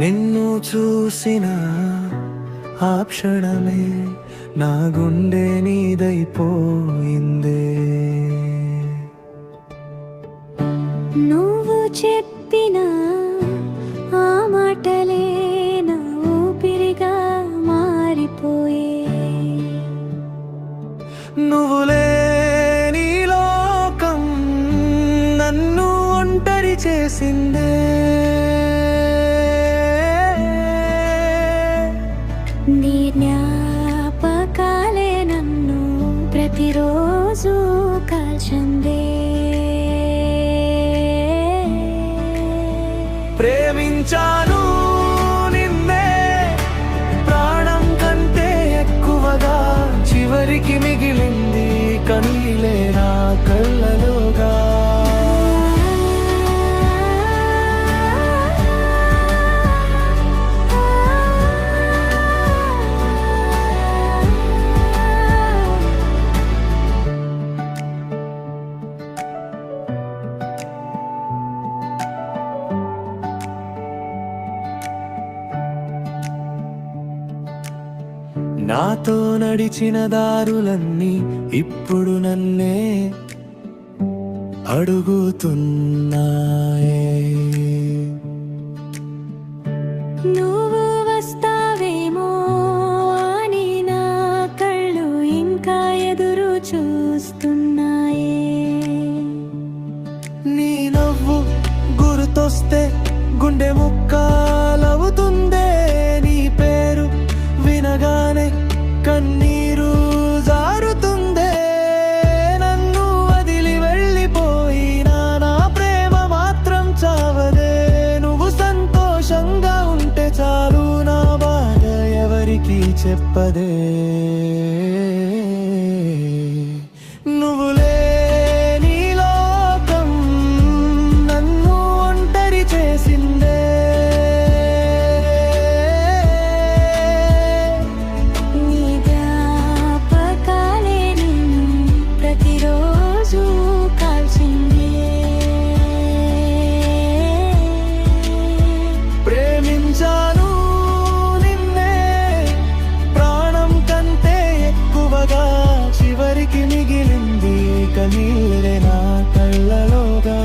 నిన్ను చూసిన ఆ క్షణమే నా గుండె నీదైపోయిందే. నువ్వు చెప్పిన ఆ మాటలే నా ఊపిరిగా మారిపోయే. నువ్వు లేని లోకం నన్ను ఒంటరి చేసిందే. నీ జ్ఞాపకాలే నన్ను ప్రతిరోజు కాల్చందే. ప్రేమించాను నిన్నే ప్రాణం కంటే ఎక్కువగా, చివరికి మిగిలింది కన్నీలే నా కళ్ళలోగా. నాతో నడిచిన దారులన్నీ ఇప్పుడు నన్నే అడుగుతున్నాయే. నువ్వు వస్తావేమో అని నా కళ్ళు ఇంకా ఎదురు చూస్తున్నాయే. నీ నవ్వు గుర్తొస్తే గుండె ముక్కలవుతుందే. నీ పేరు వినగానే కన్నీరు జారుతుందే. నన్ను వదిలి వెళ్ళిపోయినా నా ప్రేమ మాత్రం చావదే. నువ్వు సంతోషంగా ఉంటే చాలు, నా బాధ ఎవరికి చెప్పదే. నువ్వు లేని లోకం నన్ను ఒంటరి చేసిందే. నీ జ్ఞాపకాలే నిన్ను ప్రతిరోజు కాల్చిందే. ప్రేమించాను నిన్నే ప్రాణం కంటే ఎక్కువగా, చివరికి మిగిలింది కన్నీరే నా కళ్ళలోగా.